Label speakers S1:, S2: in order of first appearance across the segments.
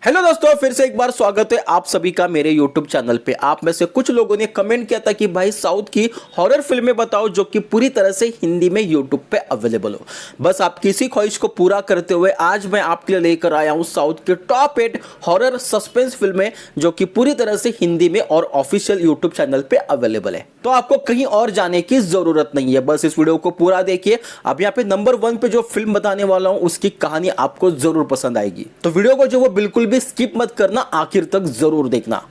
S1: Hello दोस्तों, फिर से एक बार स्वागत है आप सभी का मेरे YouTube चैनल पे। आप में से कुछ लोगों ने कमेंट किया था कि भाई साउथ की हॉरर फिल्में बताओ जो कि पूरी तरह से हिंदी में YouTube पे अवेलेबल हो। बस आपकी इसी ख्वाहिश को पूरा करते हुए आज मैं आपके लिए लेकर आया हूँ साउथ के टॉप 8 हॉरर सस्पेंस फिल्में जो कि पूरी तरह से हिंदी में और ऑफिशियल YouTube चैनल पे अवेलेबल है। तो आपको कहीं और जाने की जरूरत नहीं है, बस इस वीडियो को पूरा देखिए। अब यहाँ पे नंबर 1 पे जो फिल्म बताने वाला हूँ उसकी कहानी आपको जरूर पसंद आएगी, तो वीडियो को जो वो बिल्कुल भी स्किप मत करना, आखिर तक जरूर देखना।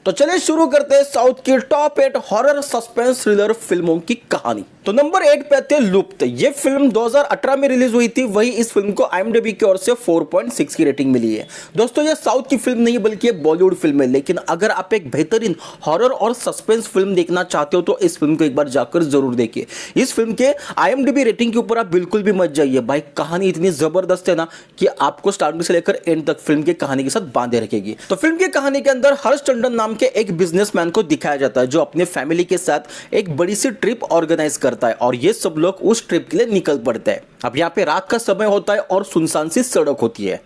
S1: तो चलिए शुरू करते हैं साउथ की टॉप 8 हॉरर सस्पेंस थ्रिलर फिल्मों की कहानी। तो नंबर 8 पे आते हैं लुप्त। ये फिल्म 2018 में रिलीज हुई थी। वही इस फिल्म को IMDb की ओर से 4.6 की रेटिंग मिली है। दोस्तों ये साउथ की फिल्म नहीं बल्कि बॉलीवुड फिल्म है, लेकिन अगर आप एक बेहतरीन हॉरर और सस्पेंस फिल्म देखना चाहते हो तो इस फिल्म को एक बार जाकर जरूर देखिए। इस फिल्म के IMDb रेटिंग के ऊपर आप बिल्कुल भी मत जाइए भाई, कहानी इतनी जबरदस्त है ना कि आपको स्टार्टिंग से लेकर एंड तक फिल्म की कहानी के साथ बांधे रखेगी। तो फिल्म की कहानी के अंदर हर्ष टंडन नाम के एक बिजनेसमैन को दिखाया जाता है जो अपने फैमिली के साथ एक बड़ी सी ट्रिप ऑर्गेनाइज करता है और ये सब लोग उस ट्रिप के लिए निकल पड़ते हैं। अब यहाँ पे रात का समय होता है और सुनसान सी सड़क होती है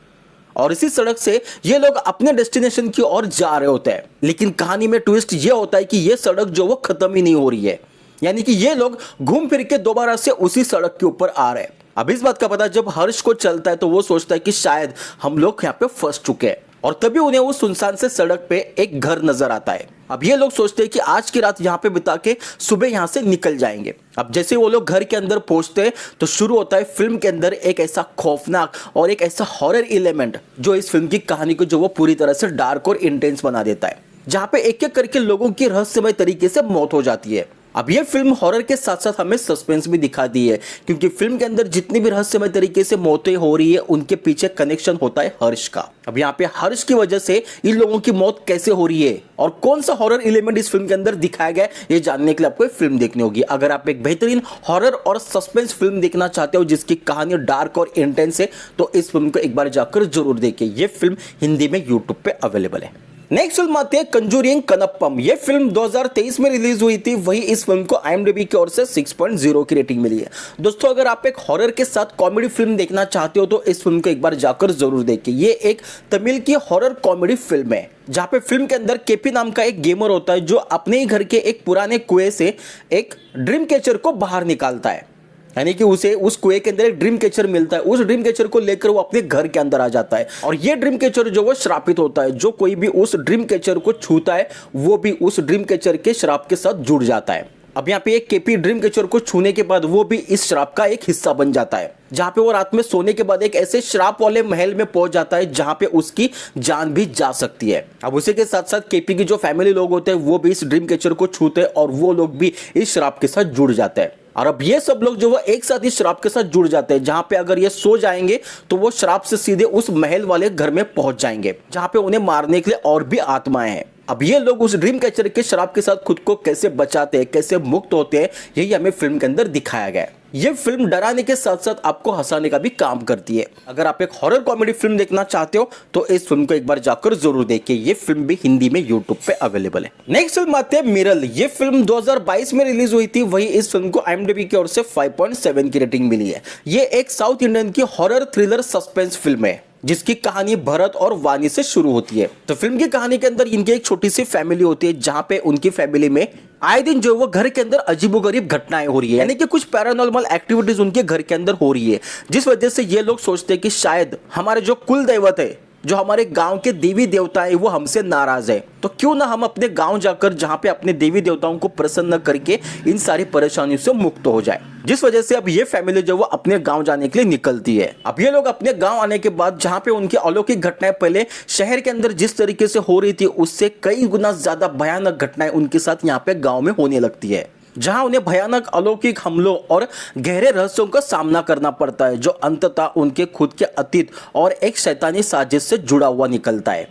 S1: और इसी सड़क से ये लोग अपने डेस्टिनेशन की ओर जा रहे होते हैं। लेकिन कहानी में ट्विस्ट ये होता है कि ये सड़क जो वो खत्म ही नहीं हो रही है, यानी कि ये लोग घूम फिर के दोबारा से उसी सड़क के ऊपर आ रहे हैं। अब इस बात का पता जब हर्ष को चलता है तो वो सोचता है कि शायद हम लोग यहाँ पे फंस चुके हैं और तभी उन्हें उस सुनसान से सड़क पे एक घर नजर आता है। अब ये लोग सोचते हैं कि आज की रात यहाँ पे बिता के सुबह यहाँ से निकल जाएंगे। अब जैसे वो लोग घर के अंदर पहुंचते हैं तो शुरू होता है फिल्म के अंदर एक ऐसा खौफनाक और एक ऐसा हॉरर एलिमेंट जो इस फिल्म की कहानी को जो वो पूरी तरह से डार्क और इंटेंस बना देता है, जहाँ पे एक एक करके लोगों की रहस्यमय तरीके से मौत हो जाती है। अब ये फिल्म हॉरर के साथ साथ हमें सस्पेंस भी दिखाती है, क्योंकि फिल्म के अंदर जितनी भी रहस्यमय तरीके से मौतें हो रही है उनके पीछे कनेक्शन होता है हर्ष का। अब यहाँ पे हर्ष की वजह से इन लोगों की मौत कैसे हो रही है और कौन सा हॉरर एलिमेंट इस फिल्म के अंदर दिखाया गया है, ये जानने के लिए आपको फिल्म देखनी होगी। अगर आप एक बेहतरीन हॉरर और सस्पेंस फिल्म देखना चाहते हो जिसकी कहानी डार्क और इंटेंस है तो इस फिल्म को एक बार जाकर जरूर देखिए। ये फिल्म हिंदी में यूट्यूब पे अवेलेबल है। नेक्स्ट फिल्म आती है कंजूरिंग कनप्पम। ये फिल्म 2023 में रिलीज हुई थी। वही इस फिल्म को IMDb की ओर से 6.0 की रेटिंग मिली है। दोस्तों अगर आप एक हॉरर के साथ कॉमेडी फिल्म देखना चाहते हो तो इस फिल्म को एक बार जाकर जरूर देखिए। ये एक तमिल की हॉरर कॉमेडी फिल्म है जहाँ पे फिल्म के अंदर केपी नाम का एक गेमर होता है जो अपने ही घर के एक पुराने कुएं से एक ड्रीम कैचर को बाहर निकालता है, यानी कि उसे उस कुएं के अंदर एक ड्रीम कैचर मिलता है। उस ड्रीम कैचर को लेकर वो अपने घर के अंदर आ जाता है और ये ड्रीम कैचर जो वो श्रापित होता है। जो कोई भी उस ड्रीम कैचर को छूता है वो भी उस ड्रीम कैचर के श्राप के साथ जुड़ जाता है। अब यहाँ पे एक केपी ड्रीम कैचर को छूने के बाद वो भी इस श्राप का एक हिस्सा बन जाता है, जहाँ पे वो रात में सोने के बाद एक ऐसे श्राप वाले महल में पहुंच जाता है जहाँ पे उसकी जान भी जा सकती है। अब उसी के साथ साथ केपी की जो फैमिली लोग होते हैं वो भी इस ड्रीम कैचर को छूते हैं और वो लोग भी इस श्राप के साथ जुड़ जाते हैं। और अब ये सब लोग जो वो एक साथ इस श्राप के साथ जुड़ जाते हैं, जहां पे अगर ये सो जाएंगे तो वो श्राप से सीधे उस महल वाले घर में पहुंच जाएंगे जहां पे उन्हें मारने के लिए और भी आत्माएं हैं। अब ये लोग उस ड्रीम कैचर के श्राप के साथ खुद को कैसे बचाते हैं, कैसे मुक्त होते हैं, यही हमें फिल्म के अंदर दिखाया गया है। ये फिल्म डराने के साथ साथ आपको हंसाने का भी काम करती है। अगर आप एक हॉरर कॉमेडी फिल्म देखना चाहते हो तो इस फिल्म को एक बार जाकर जरूर देखिए। ये फिल्म भी हिंदी में यूट्यूब पे अवेलेबल है। नेक्स्ट फिल्म आती है मिरल। ये फिल्म 2022 में रिलीज हुई थी। वही इस फिल्म को IMDb की ओर से 5.7 की रेटिंग मिली है। ये एक साउथ इंडियन की हॉरर थ्रिलर सस्पेंस फिल्म है जिसकी कहानी भरत और वानी से शुरू होती है। तो फिल्म की कहानी के अंदर इनकी एक छोटी सी फैमिली होती है जहां पे उनकी फैमिली में आए दिन जो वो घर के अंदर अजीबोगरीब घटनाएं हो रही है, यानी कि कुछ पैरानॉर्मल एक्टिविटीज उनके घर के अंदर हो रही है, जिस वजह से ये लोग सोचते हैं कि शायद हमारे जो कुल दैवत है, जो हमारे गांव के देवी देवता है, वो हमसे नाराज है। तो क्यों ना हम अपने गांव जाकर जहां पे अपने देवी देवताओं को प्रसन्न करके इन सारी परेशानियों से मुक्त हो जाए। जिस वजह से अब ये फैमिली जो वो अपने गांव जाने के लिए निकलती है। अब ये लोग अपने गांव आने के बाद जहां पे उनकी अलौकिक घटनाएं पहले शहर के अंदर जिस तरीके से हो रही थी उससे कई गुना ज्यादा भयानक घटनाएं उनके साथ यहाँ पे गाँव में होने लगती है, जहां उन्हें भयानक अलौकिक हमलों और गहरे रहस्यों का सामना करना पड़ता है जो अंततः उनके खुद के अतीत और एक शैतानी साजिश से जुड़ा हुआ निकलता है,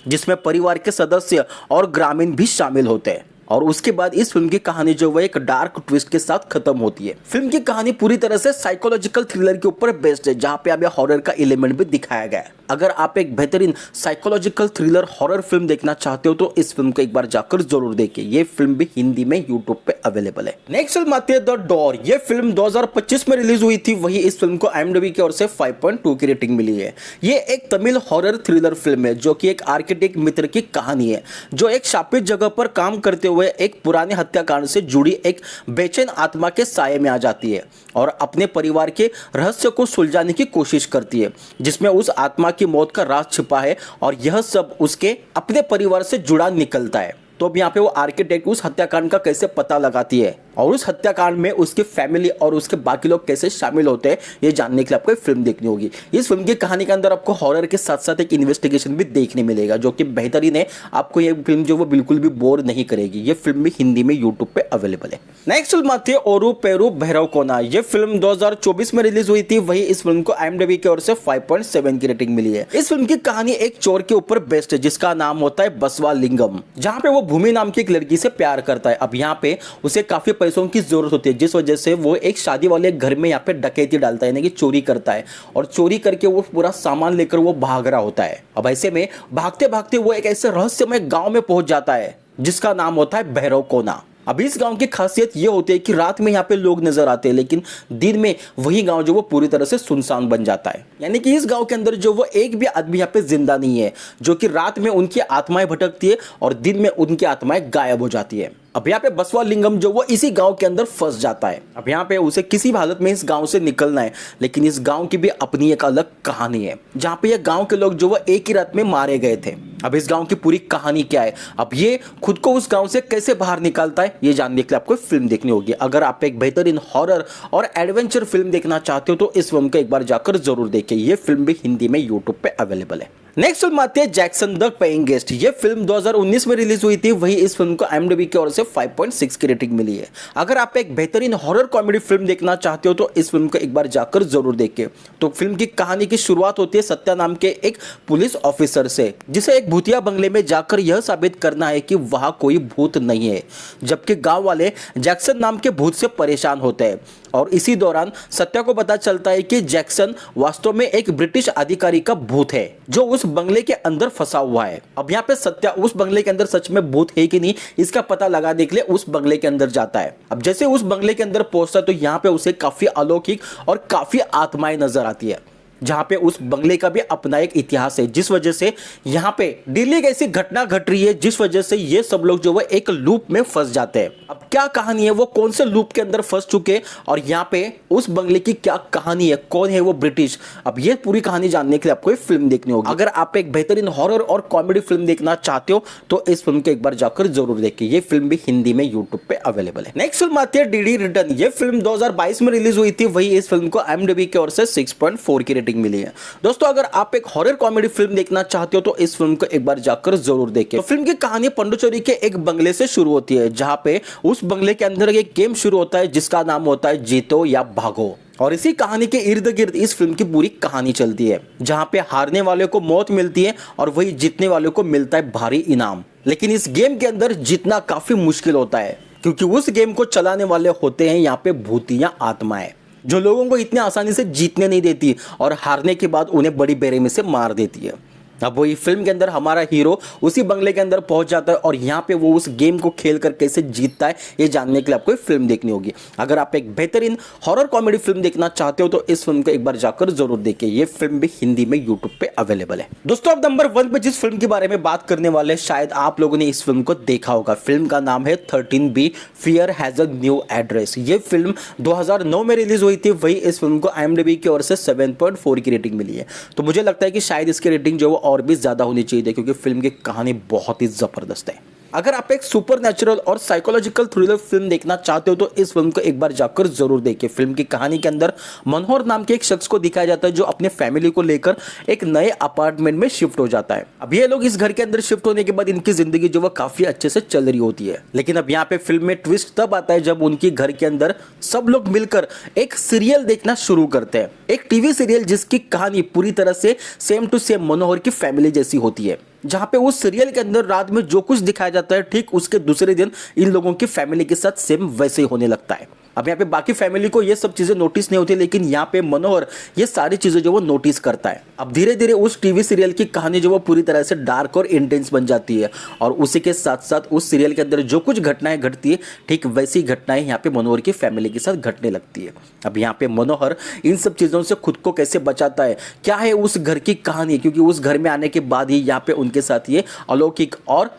S1: जिसमें परिवार के सदस्य और ग्रामीण भी शामिल होते हैं। और उसके बाद इस फिल्म की कहानी जो वो एक डार्क ट्विस्ट के साथ खत्म होती है। फिल्म की कहानी पूरी तरह से साइकोलॉजिकल थ्रिलर के ऊपर बेस्ड है, जहां पे हमें हॉरर का एलिमेंट भी दिखाया गया है। अगर आप एक बेहतरीन साइकोलॉजिकल थ्रिलर हॉरर फिल्म देखना चाहते हो तो इस फिल्म को एक बार जाकर जरूर देखिए। ये फिल्म भी हिंदी में यूट्यूब पे अवेलेबल है। नेक्स्ट फिल्म आती है द डोर। ये फिल्म 2025 में रिलीज हुई थी। वही इस फिल्म को IMDb की ओर से 5.2 की रेटिंग मिली है। ये एक तमिल हॉरर थ्रिलर फिल्म है जो कि एक आर्किटेक्ट मित्र की कहानी है जो एक शापित जगह पर काम करते हुए एक पुराने हत्याकांड से जुड़ी एक बेचैन आत्मा के साये में आ जाती है और अपने परिवार के रहस्य को सुलझाने की कोशिश करती है जिसमें उस आत्मा की मौत का राज छिपा है और यह सब उसके अपने परिवार से जुड़ा निकलता है। तो अब यहाँ पे वो आर्किटेक्ट उस हत्याकांड का कैसे पता लगाती है और उस हत्याकांड में उसकी फैमिली और उसके बाकी लोग कैसे शामिल होते हैं ये जानने के लिए आपको फिल्म देखनी होगी। इस फिल्म की कहानी के अंदर आपको हॉरर के साथ साथ एक इन्वेस्टिगेशन भी देखने मिलेगा जो कि बेहतरीन है। आपको ये फिल्म जो वो बिल्कुल भी बोर नहीं करेगी। ये फिल्म भी हिंदी में यूट्यूब पे अवेलेबल है। नेक्स्ट फिल्म आती है ओरू पेरू भैरव कोना। ये फिल्म 2024 में रिलीज हुई थी। वही इस फिल्म को IMDb की ओर से 5.7 की रेटिंग मिली है। इस फिल्म की कहानी एक चोर के ऊपर बेस्ड है जिसका नाम होता है बसवा लिंगम, जहाँ पे वो भूमि नाम की एक लड़की से प्यार करता है। अब यहाँ पे उसे काफी पैसों की जरूरत होती है जिस वजह से वो एक शादी वाले घर में यहाँ पे डकैती डालता है, यानी कि चोरी करता है और चोरी करके वो पूरा सामान लेकर वो भाग रहा होता है। अब ऐसे में भागते भागते वो एक ऐसे रहस्यमय गांव में पहुंच जाता है जिसका नाम होता है भैरव कोना। अब इस गांव की खासियत ये होती है कि रात में यहाँ पे लोग नजर आते हैं लेकिन दिन में वही गांव जो वो पूरी तरह से सुनसान बन जाता है। यानी कि इस गांव के अंदर जो वो एक भी आदमी यहाँ पे जिंदा नहीं है, जो कि रात में उनकी आत्माएं भटकती है और दिन में उनकी आत्माएं गायब हो जाती है। अब यहाँ पे बसवा लिंगम जो वो इसी गांव के अंदर फंस जाता है। अब यहाँ पे उसे किसी भी हालत में इस गांव से निकलना है, लेकिन इस गांव की भी अपनी एक अलग कहानी है जहाँ पे ये गांव के लोग जो वो एक ही रात में मारे गए थे। अब इस गांव की पूरी कहानी क्या है, अब ये खुद को उस गांव से कैसे बाहर निकालता है, ये जानने के लिए आपको फिल्म देखनी होगी। अगर आप एक बेहतरीन हॉरर और एडवेंचर फिल्म देखना चाहते हो तो इस फिल्म को एक बार जाकर जरूर देखिए। ये फिल्म भी हिंदी में यूट्यूब पे अवेलेबल है। नेक्स्ट फिल्म आती है जैक्सन द पेइंग गेस्ट। ये फिल्म 2019 में रिलीज हुई थी। वही इस फिल्म को IMDb की ओर से 5.6 की रेटिंग मिली है। अगर आप एक बेहतरीन हॉरर कॉमेडी फिल्म देखना चाहते हो तो इस फिल्म को एक बार जाकर जरूर देखिए। तो फिल्म की कहानी की शुरुआत होती है सत्या नाम के एक पुलिस ऑफिसर से, जिसे एक भूतिया बंगले में जाकर यह साबित करना है कि वहां कोई भूत नहीं है, जबकि गांव वाले जैक्सन नाम के भूत से परेशान होते हैं। और इसी दौरान सत्या को पता चलता है कि जैक्सन वास्तव में एक ब्रिटिश अधिकारी का भूत है जो उस बंगले के अंदर फंसा हुआ है। अब यहाँ पे सत्या उस बंगले के अंदर सच में भूत है कि नहीं इसका पता लगाने के लिए उस बंगले के अंदर जाता है। अब जैसे उस बंगले के अंदर पहुंचता है तो यहाँ पे उसे काफी अलौकिक और काफी आत्माएं नजर आती है, जहां पे उस बंगले का भी अपना एक इतिहास है, जिस वजह से यहाँ पे डेली एक ऐसी घटना घट रही है जिस वजह से ये सब लोग जो है एक लूप में फंस जाते हैं। अब क्या कहानी है, वो कौन से लूप के अंदर फंस चुके और यहाँ पे उस बंगले की क्या कहानी है, कौन है वो ब्रिटिश, अब ये पूरी कहानी जानने के लिए आपको फिल्म देखनी होगी। अगर आप एक बेहतरीन हॉरर और कॉमेडी फिल्म देखना चाहते हो तो इस फिल्म को एक बार जाकर जरूर देखिए। ये फिल्म भी हिंदी में यूट्यूब पे अवेलेबल है। नेक्स्ट फिल्म आती है डीडी रिटर्न। ये फिल्म 2022 में रिलीज हुई थी। वही इस फिल्म को IMDb की ओर से 6.4 की रेटिंग मिली है। दोस्तों अगर आप एक हॉरर कॉमेडी फिल्म देखना चाहते हो तो इस फिल्म को एक बार जाकर जरूर देखें। तो फिल्म की कहानी पंडुचेरी के एक बंगले से शुरू होती है, जहां पे उस बंगले के अंदर एक गेम शुरू होता है जिसका नाम होता है जीतो या भागो। और इसी कहानी के इर्द गिर्द इस फिल्म की पूरी कहानी चलती है, जहां पे हारने वाले को मौत मिलती है और वही जीतने वाले को मिलता है भारी इनाम। लेकिन इस गेम के अंदर जीतना काफी मुश्किल होता है क्योंकि उस गेम को चलाने वाले होते हैं यहाँ पे भूतिया आत्माएं, जो लोगों को इतनी आसानी से जीतने नहीं देती और हारने के बाद उन्हें बड़ी बेरहमी से मार देती है। अब वही फिल्म के अंदर हमारा हीरो उसी बंगले के अंदर पहुंच जाता है और यहाँ पे वो उस गेम को खेलकर कैसे जीतता है ये जानने के लिए आपको फिल्म देखनी होगी। अगर आप एक बेहतरीन हॉरर कॉमेडी फिल्म देखना चाहते हो तो इस फिल्म को एक बार जाकर जरूर देखिए। ये फिल्म भी हिंदी में यूट्यूब पे अवेलेबल है। दोस्तों अब नंबर 1 पे जिस फिल्म के बारे में बात करने वाले शायद आप लोगों ने इस फिल्म को देखा होगा। फिल्म का नाम है 13B fear has a new address. ये फिल्म 2009 में रिलीज हुई थी। वही इस फिल्म को IMDb की ओर से 7.4 की रेटिंग मिली है। तो मुझे लगता है कि शायद इसकी रेटिंग जो और भी ज्यादा होनी चाहिए क्योंकि फिल्म की कहानी बहुत ही जबरदस्त है। अगर आप एक सुपर नेचुरल और साइकोलॉजिकल थ्रिलर फिल्म देखना चाहते हो तो इस फिल्म को एक बार जाकर जरूर देखिए। फिल्म की कहानी के अंदर मनोहर नाम के एक शख्स को दिखाया जाता है जो अपने फैमिली को लेकर एक नए अपार्टमेंट में शिफ्ट हो जाता है। अब ये लोग इस घर के अंदर शिफ्ट होने के बाद इनकी जिंदगी जो वो काफी अच्छे से चल रही होती है, लेकिन अब यहाँ पे फिल्म में ट्विस्ट तब आता है जब उनकी घर के अंदर सब लोग मिलकर एक सीरियल देखना शुरू करते हैं, एक टीवी सीरियल जिसकी कहानी पूरी तरह से सेम टू सेम मनोहर की फैमिली जैसी होती है, जहां पे उस सीरियल के अंदर रात में जो कुछ दिखाया जाता है ठीक उसके दूसरे दिन इन लोगों की फैमिली के साथ सेम वैसे ही होने लगता है। अब यहाँ पे बाकी फैमिली को ये सब चीजें नोटिस नहीं होती, लेकिन यहाँ पे मनोहर ये सारी चीजें जो वो नोटिस करता है। अब धीरे धीरे उस टीवी सीरियल की कहानी जो वो पूरी तरह से डार्क और इंटेंस बन जाती है, और उसी के साथ साथ उस सीरियल के अंदर जो कुछ घटनाएं घटती है, ठीक वैसी घटनाएं यहाँ पे मनोहर की फैमिली के साथ घटने लगती है। अब यहाँ पे मनोहर इन सब चीजों से खुद को कैसे बचाता है, क्या है उस घर की कहानी, क्योंकि उस घर में आने के बाद ही यहाँ पे उनके साथ ये अलौकिक और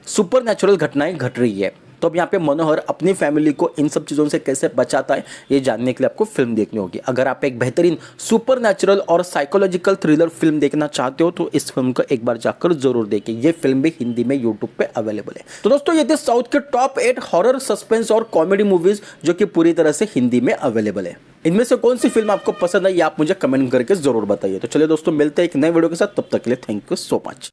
S1: सुपरनैचुरल घटनाएं घट रही है। तो अब यहाँ पे मनोहर अपनी फैमिली को इन सब चीज़ों से कैसे बचाता है, ये जानने के लिए आपको फिल्म देखनी होगी। अगर आप एक बेहतरीन सुपरनैचुरल और साइकोलॉजिकल थ्रिलर फिल्म देखना चाहते हो तो इस फिल्म को एक बार जाकर जरूर देखिए। ये फिल्म भी हिंदी में यूट्यूब पे अवेलेबल है। तो दोस्तों ये थे साउथ के टॉप 8 हॉरर, सस्पेंस और कॉमेडी मूवीज जो कि पूरी तरह से हिंदी में अवेलेबल है। इनमें से कौन सी फिल्म आपको पसंद आई आप मुझे कमेंट करके जरूर बताइए। तो चलिए दोस्तों, मिलते हैं एक नए वीडियो के साथ, तब तक के लिए थैंक यू सो मच।